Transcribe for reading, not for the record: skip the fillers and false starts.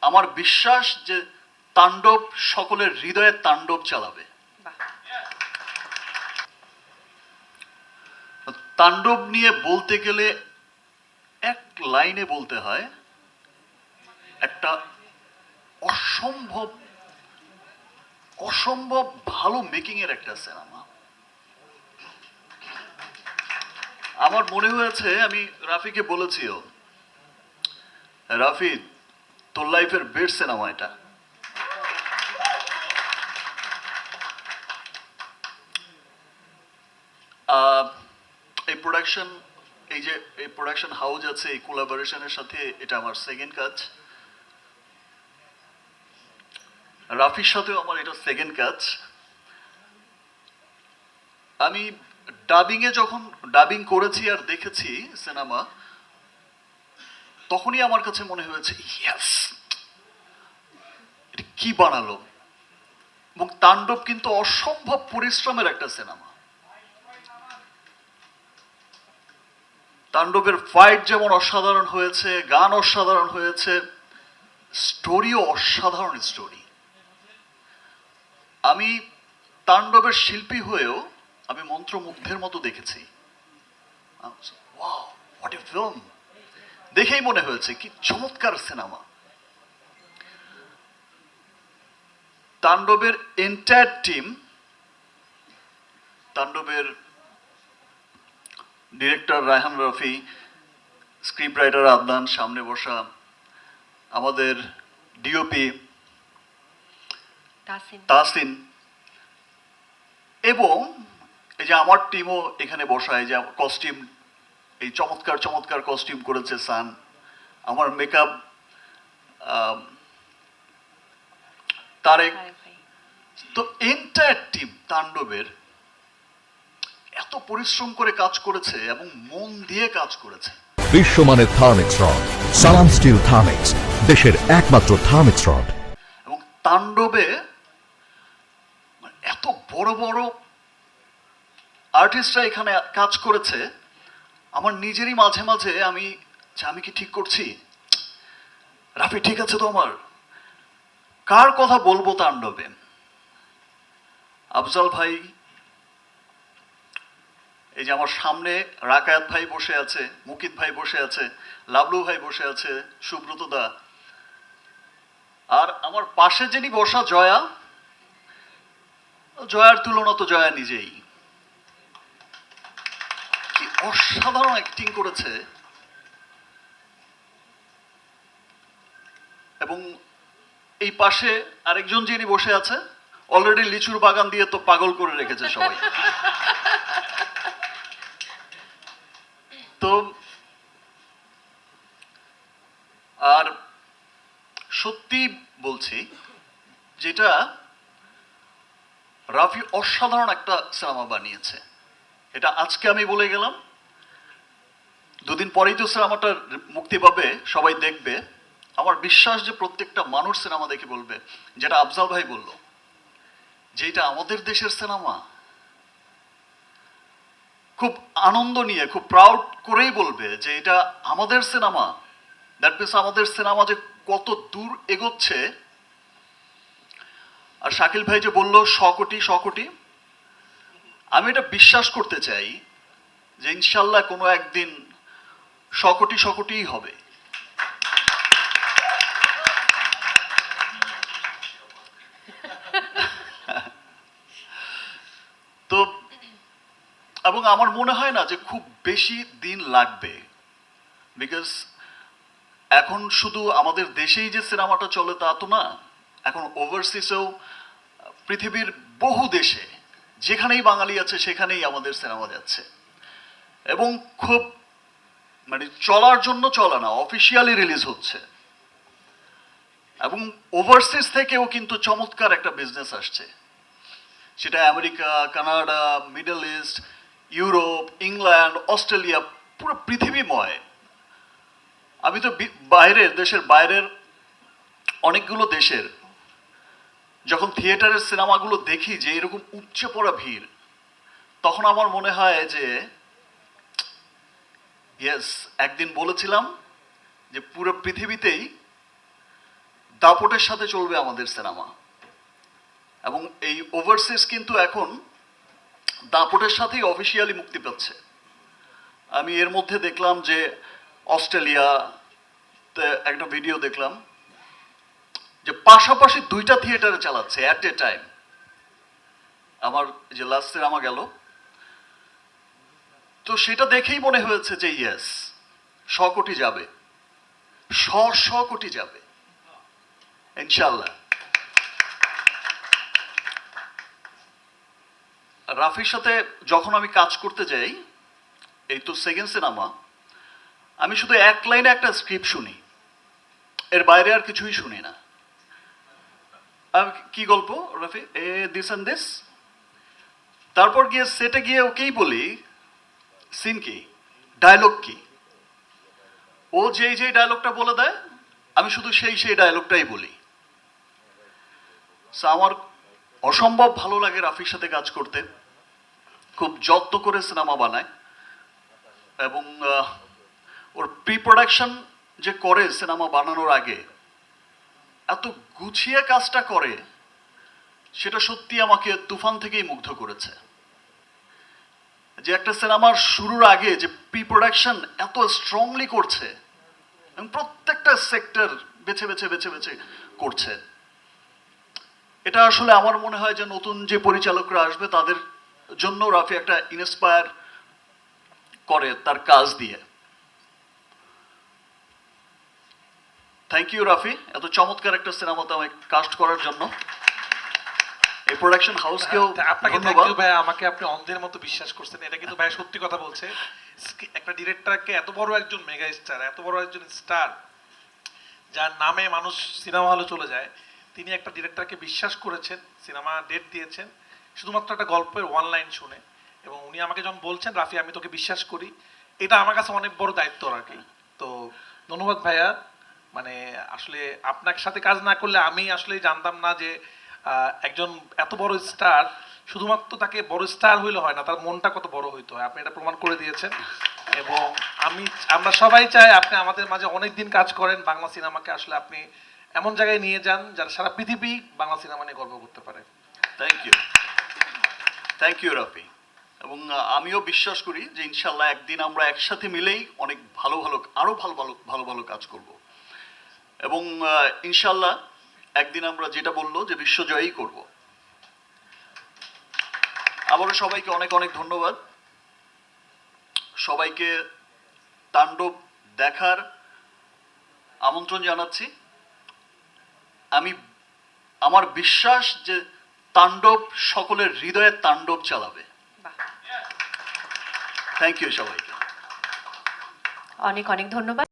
আমার বিশ্বাস যে তাণ্ডব সকলের হৃদয়ে তাণ্ডব চালাবে। তাণ্ডব নিয়ে বলতে গেলে এক লাইনে বলতে হয়, একটা অসম্ভব অসম্ভব ভালো মেকিং এর একটা সিনেমা। আমার মনে হয়েছে, আমি রাফিকে বলেছিও, রাফি তোর লাইফের বেস্ট সিনেমা এটা। এই প্রোডাকশন, এই যে এই প্রোডাকশন হাউস আছে, এই কোলাবোরেশনের সাথে এটা আমার সেকেন্ড কাজ। রাফির সাথেও আমার এটা সেকেন্ড কাজ। আমি ডাবিংয়ে যখন ডাবিং করেছি আর দেখেছি সিনেমা, তখনই আমার কাছে মনে হয়েছে ইয়েস, এটা কি বানালো। এবং তাণ্ডব কিন্তু অসম্ভব পরিশ্রমের একটা সিনেমা। তাণ্ডবের ফাইট যেমন অসাধারণ হয়েছে, গান অসাধারণ হয়েছে, স্টোরিও অসাধারণ স্টোরি। আমি তাণ্ডবের শিল্পী হয়েও আমি মন্ত্রমুগ্ধের মতো দেখেছি। Wow, what a film! দেখেই মনে হয়েছে কি চমৎকার সিনেমা। তাণ্ডবের এন্টায়ার টিম, তাণ্ডবের director Raihan Rafi, script writer Adnan সামনে বসা, আমাদের ডিওপি তাসিন, এবং এই যে আমার টিমও এখানে বসা, এই যে কস্টিউম, এই চমৎকার চমৎকার কস্টিউম করেছে সান, আমার মেকআপ তারেক। তো এন্টায়ার টিম তাণ্ডবের এত পরিশ্রম করে কাজ করেছে এবং মন দিয়ে কাজ করেছে। বিশ্বমানের থার্মিক্স রড, সালাম স্টিল থার্মিক্স, দেশের একমাত্র থার্মিক্স রড। এবং তাণ্ডবে এত বড় বড় আর্টিস্টরা এখানে কাজ করেছে, আমার নিজেরই মাঝে মাঝে আমি কি ঠিক করছি, রাফি ঠিক আছে তো আমার, কার কথা বলবো তাণ্ডবে? আফজাল ভাই, এই যে আমার সামনে রাকায়াত ভাই বসে আছে, মুকিত ভাই বসে আছে, লাবলু ভাই বসে আছে, সুব্রত দা, আর আমার পাশে যিনি বসা জয়া, জয়ার তুলনা তো জয়া নিজেই। কি অসাধারণ অ্যাক্টিং করেছে। এবং এই পাশে আরেকজন যিনি বসে আছে, অলরেডি লিচুর বাগান দিয়ে তো পাগল করে রেখেছে সবাই। তো আর সত্যি বলছি, যেটা রাফি অসাধারণ একটা সিনেমা বানিয়েছে, এটা আজকে আমি বলে গেলাম, দুদিন পরেই তো সিনেমাটা মুক্তি পাবে, সবাই দেখবে। আমার বিশ্বাস যে প্রত্যেকটা মানুষ সিনেমা দেখে বলবে, যেটা আফজাল ভাই বলল, যে এটা আমাদের দেশের সিনেমা, খুব আনন্দ নিয়ে, খুব প্রাউড করেই বলবে যে এটা আমাদের সিনেমা। দ্যাট মিনস আমাদের সিনেমা যে কত দূর এগোচ্ছে। আর শাকিল ভাই যে বলল 100 কোটি 100 কোটি, আমি এটা বিশ্বাস করতে চাই যে ইনশাল্লাহ কোনো একদিন 100 কোটি 100 কোটিই হবে। তো এবং আমার মনে হয় না যে খুব বেশি দিন লাগবে, বিকজ এখন শুধু আমাদের দেশেই যে সিনেমাটা চলে তা তো না, এখন ওভারসিজেও পৃথিবীর বহু দেশে যেখানেই বাঙালি আছে সেখানেই আমাদের সিনেমা যাচ্ছে। এবং খুব মানে চলার জন্য চলা না, অফিসিয়ালি রিলিজ হচ্ছে। এবং ওভারসিজ থেকেও কিন্তু চমৎকার একটা বিজনেস আসছে, সেটা America, Canada, middle east, Europe, England, Australia, পুরো পৃথিবীময়। আমি তো দেশের বাইরের অনেকগুলো দেশের যখন থিয়েটারের সিনেমাগুলো দেখি যে এরকম উপচে পড়া ভিড়, তখন আমার মনে হয় যে ইয়েস, একদিন বলেছিলাম যে পুরো পৃথিবীতেই দাপটের সাথে চলবে আমাদের সিনেমা, এবং এই ওভারসিজ কিন্তু এখন দাপটের সাথেই অফিসিয়ালি মুক্তি পাচ্ছে। আমি এর মধ্যে দেখলাম যে অস্ট্রেলিয়াতে একটা ভিডিও দেখলাম যে পাশাপাশি 2টা থিয়েটারে চালাচ্ছে অ্যাট এ টাইম। আমার যে লাস্ট সিনেমা গেল, তো সেটা দেখেই মনে হয়েছে যে ইয়েস, 100 কোটি যাবে, 100 কোটি যাবে ইনশাল্লাহ। রাফির সাথে যখন আমি কাজ করতে যাই, এই তো সেকেন্ড সিনেমা, আমি শুধু এক লাইনে একটা স্ক্রিপ্ট শুনি, এর বাইরে আর কিছুই শুনি না। কি গল্প রাফি, দিস অ্যান্ড দিস, তারপর গিয়ে সেটে গিয়ে ওকেই বলি সিন কি, ডায়লগ কি, ও যেই যেই ডায়লগটা বলে দেয় আমি শুধু সেই ডায়লগটাই বলি। আমার অসম্ভব ভালো লাগে রাফির সাথে কাজ করতে, খুব যত্ন করে সিনেমা বানায়, এবং ওর প্রি প্রোডাকশন যে করে সিনেমা বানানোর আগে এত গুছিয়ে কাজটা করে, সেটা সত্যি আমাকে তুফান থেকেই মুগ্ধ করেছে। যে একটা সিনেমার শুরুর আগে যে প্রি প্রোডাকশন এত স্ট্রংলি করছে এবং প্রত্যেকটা সেক্টর বেছে বেছে বেছে বেছে করছে, এটা আসলে আমার মনে হয় যে নতুন যে পরিচালকরা আসবে তাদের জন্য রাফি একটা ইন্সপায়ার করে তার কাজ দিয়ে। থ্যাংক ইউ রাফি, এত চমৎকার একটা সিনেমাতে আমাকে কাস্ট করার জন্য। এই প্রোডাকশন হাউসকেও আপনাকে থ্যাংক ধন্যবাদ। ইউ ভাই, আমাকে আপনি অন্ধের মতো বিশ্বাস করছেন, এটা কিন্তু ভাই সত্যি কথা বলছে। একটা ডিরেক্টরকে, এত বড় একজন মেগা স্টার, এত বড় একজন স্টার যার নামে মানুষ সিনেমা হলে চলে যায়, তিনি একটা ডিরেক্টরকে বিশ্বাস করেছেন, সিনেমা ডেট দিয়েছেন শুধুমাত্র একটা গল্পের ওয়ান লাইন শুনে, এবং উনি আমাকে যখন বলছেন রাফি আমি তোকে বিশ্বাস করি, এটা আমার কাছে অনেক বড় দায়িত্ব আর কি। তো ধন্যবাদ ভাইয়া, মানে আসলে আপনার সাথে কাজ না করলে আমি আসলে জানতাম না যে একজন এত বড় স্টার, শুধুমাত্র তাকে বড় স্টার হইলে হয় না, তার মনটা কত বড় হইতে হয়, আপনি এটা প্রমাণ করে দিয়েছেন। এবং আমরা সবাই চাই আপনি আমাদের মাঝে অনেক দিন কাজ করেন, বাংলা সিনেমাকে আসলে আপনি এমন জায়গায় নিয়ে যান যারা সারা পৃথিবী বাংলা সিনেমা নিয়ে গর্ব করতে পারে। থ্যাংক ইউ রাফি, এবং আমিও বিশ্বাস করি যে ইনশাল্লাহ একদিন আমরা একসাথে মিলেই অনেক ভালো ভালো আরো ভালো ভালো ভালো ভালো কাজ করব, এবং ইনশাল্লাহ একদিন আমরা যেটা বললো যে বিশ্বজয়ই করব। আবারও সবাইকে অনেক অনেক ধন্যবাদ, সবাইকে তাণ্ডব দেখার আমন্ত্রণ জানাচ্ছি। আমার বিশ্বাস যে তাণ্ডব সকলের হৃদয়ে তাণ্ডব চালাবে। থ্যাংক ইউ সবাইকে, অনেক অনেক ধন্যবাদ।